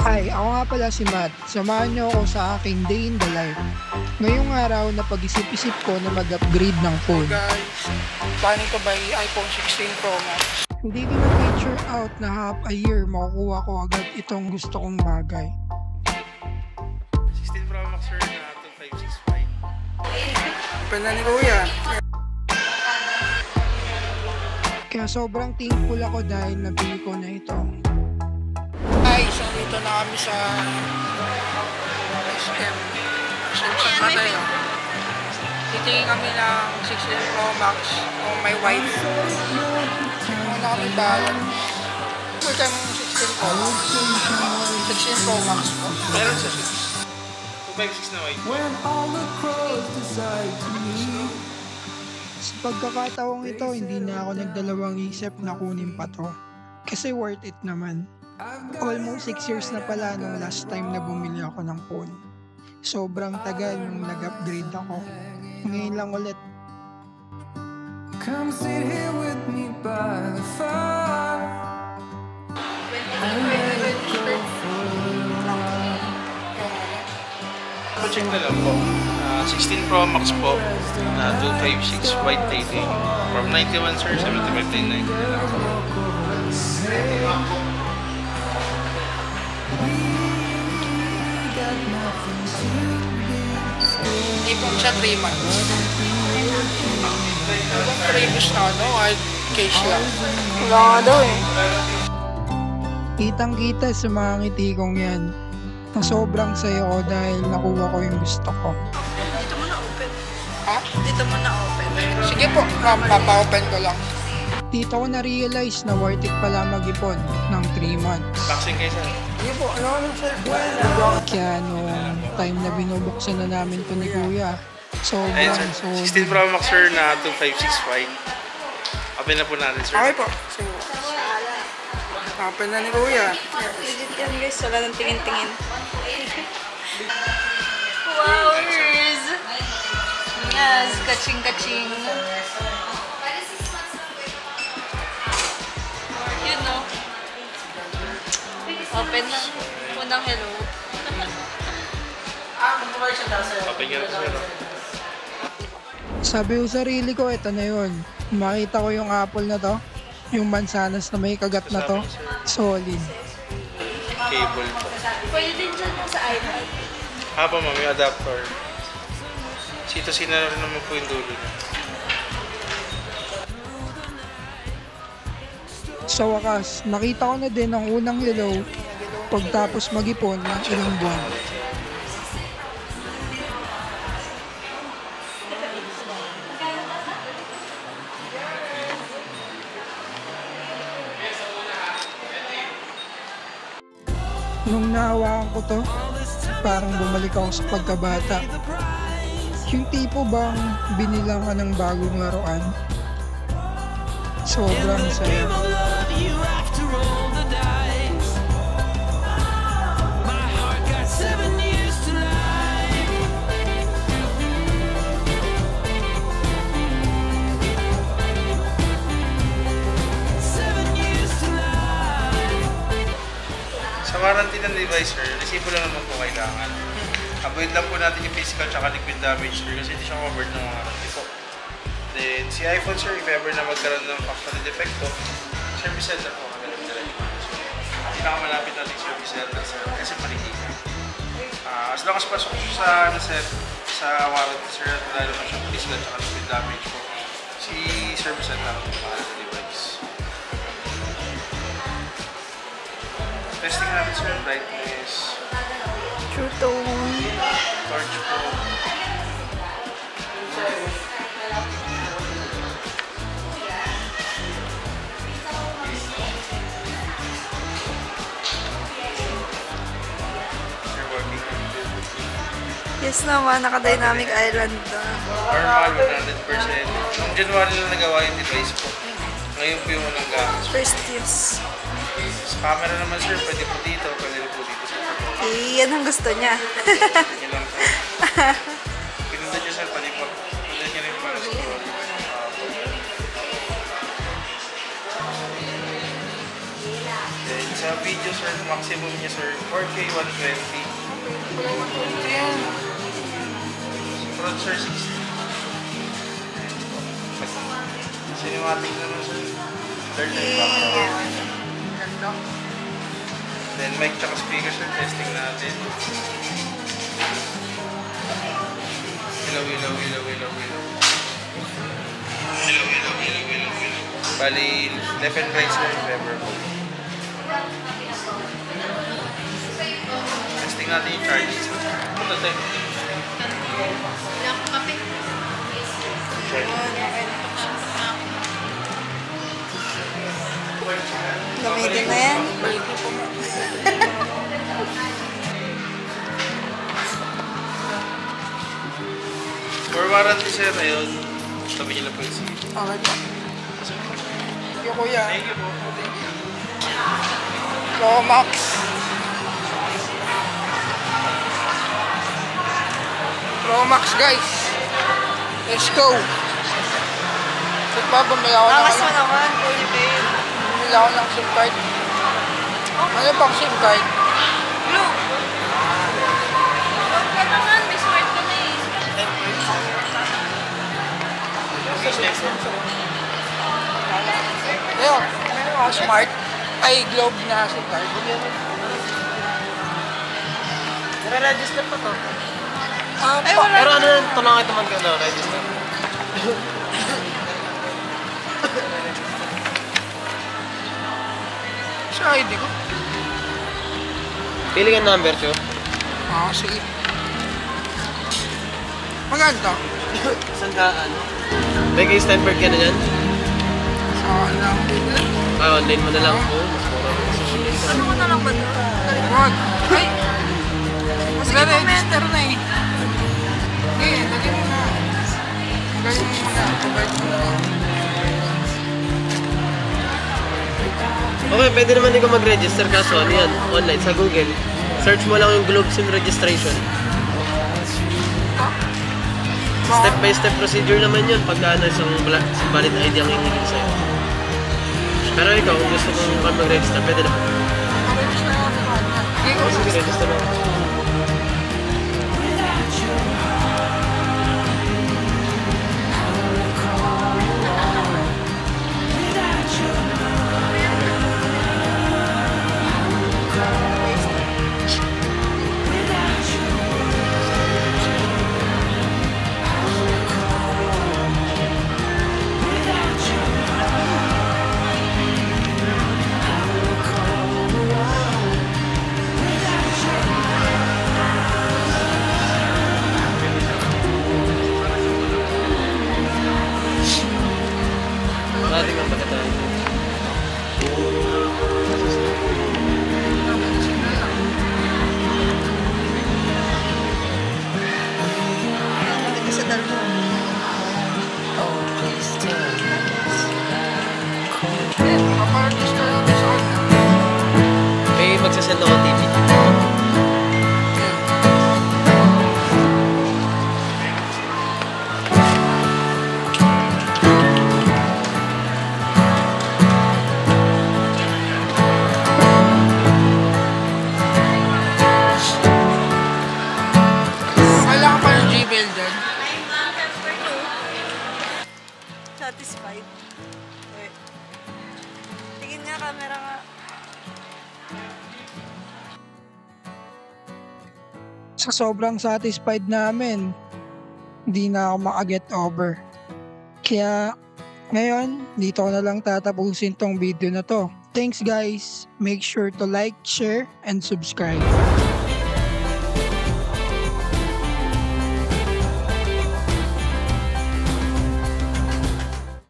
Hi, ako nga pala si Matt. Samahan niyo ako sa aking day in the life. Ngayong araw, napag-isip-isip ko na mag-upgrade ng phone. Guys, planning to buy iPhone 16 Pro Max. Hindi ko na-picture out na half a year makukuha ko agad itong gusto kong bagay. 16 Pro Max sir na 2565. Open na ni Kuya. Kaya sobrang thankful ako dahil nabili ko na ito. Guys, nandito na kami sa SM. Sa Mateo. Titingin kami ng 16 Pro Max o my wife. Ano na kami bayan. Full time 16 Pro Max. 16 Pro Max po. Meron sa 256 na white. Sa pagkakataong ito, hindi na ako nagdalawang isip na kunin pa to. Kasi worth it naman. Almost 6 years na pala nung last time na bumili ako ng phone. Sobrang tagal nung nag-upgrade ako. Ngayon lang ulit. Come sit here with me by the fire. Check na lang po. 16 Pro Max po na 256 white titanium. From 91 sir, 75.99 na lang po. Ipon siya 3 months. Ibang previous na ano, hard case lang. Wala nga daw eh. Kitang-kita sa mga ngiti kong yan na sobrang saya ko dahil nakuha ko yung gusto ko. Dito mo na open. Ha? Dito mo na open. Sige po, papa-open ko lang. Dito ko na-realize na worth it pala mag-ipon ng 3 months. Vaccine kayo sir. Sige po, ano sir? Kaya nung time na binubuksan na namin to ni Kuya, Ayun sobrang sir, 16 Pro Max sir na 256 white. Open na po natin sir. Okay po. Sige po. Open na ni Kuya. Legit yan guys. Wala nang tingin-tingin. Wow, hers! Yes, kaching-kaching. Yun no? Open na. Unang hello. Open ka na po sir. Sabi ko sarili ko, ito na yun. Makita ko yung apple na to, yung mansanas na may kagat na to, solid. Cable po. Pwede din dyan sa iPad. Haba ma'am, yung adapter. Sito-sina na rin naman po yung dulo niya. Sa wakas, nakita ko na din ang unang hello pagtapos mag-ipon ng ilang buwan. Nung nahawakan ko to, parang bumalik ako sa pagkabata. Yung tipo bang binilang ka ng bagong laruan? Sobrang saya. Sa warranty ng device sir, resibo lang naman po kailangan. Avoid lang po natin yung physical tsaka liquid damage sir kasi hindi siya covered ng warranty po. Then si iPhone sir, if ever na magkaroon ng factory defect po, service center po kagalang talaga. Pinakamalapit natin service center sir kasi paligid. As long as pasok sa warranty sir at wala naman siyang physical tsaka liquid damage po, si service center po para sa device. Testing natin sir, brightness, True tone. torch po. Sir, working. Yes naman, naka-dynamic island na. Normal, 100%. Noong January na nagawa yung device po. Ngayon po yung unang gamit. First use. Sa camera naman sir, pwede po dito, pwede po dito sir. Yan ang gusto niya. Sige lang po. Pinundan nyo sir, pwede po. Pinundan nyo rin para sa scroll. Then sa video sir, maximum niya sir, 4K 120. Ayan. Front sir, 60. Cinematic naman sir. Third time back. Ganda. Then mic tsaka speaker sir, testing natin. Ilaw. Bali, left and right sir, if ever. Testing natin yung charging sir. Ito tayo. Gamitin na yan. For warranty sir, ayun. Sabi niyo lang po yung sige. Okay po. Thank you, kuya. Thank you po. Pro Max. Pro Max, guys. Let's go. Saan pa bumili ako ng Angas mo naman, Kuya Babe. Bumili ako ng SIM card. Ano pang SIM card? Blue. Huwag ka naman, may smart ka na eh. Ayun, meron ako smart. Ay, Globe na SIM card. Nare-register pa to. Ay, wala. Pero ano, tulungan kita man ka na register. Sa ID ko. Pili ka number, Chu. Sige. Maganda. Sandaan. May kay Stanford ka na dyan? Saan lang din lang. Online mo na lang po. Mas mura. Ano mo na lang ba ito? Wag. Ay! Mas na-register na eh. Okay, lagyan mo na. Lagyan mo na. Provide mo na. Okay, pwede naman ikaw mag-register kaso ano yan, online sa Google. Search mo lang yung Globe SIM registration. Step by step procedure naman yun pagka ano, isang valid ID ang hihingin sa'yo. Pero ikaw, kung gusto mong mag-register, pwede naman. Register na natin ba? Oh, sige, register mo. Maraming ang pagkataon. Hindi sa dalawa. Paparegister na sa kanya. May magsasend ako TV. Kailangan pa ng Gmail dyan. Satisfied. Okay. Tingin nga, camera nga. Sa sobrang satisfied namin, hindi na ako maka-get over. Kaya ngayon, dito ko na lang tatapusin tong video na to. Thanks guys. Make sure to like, share, and subscribe.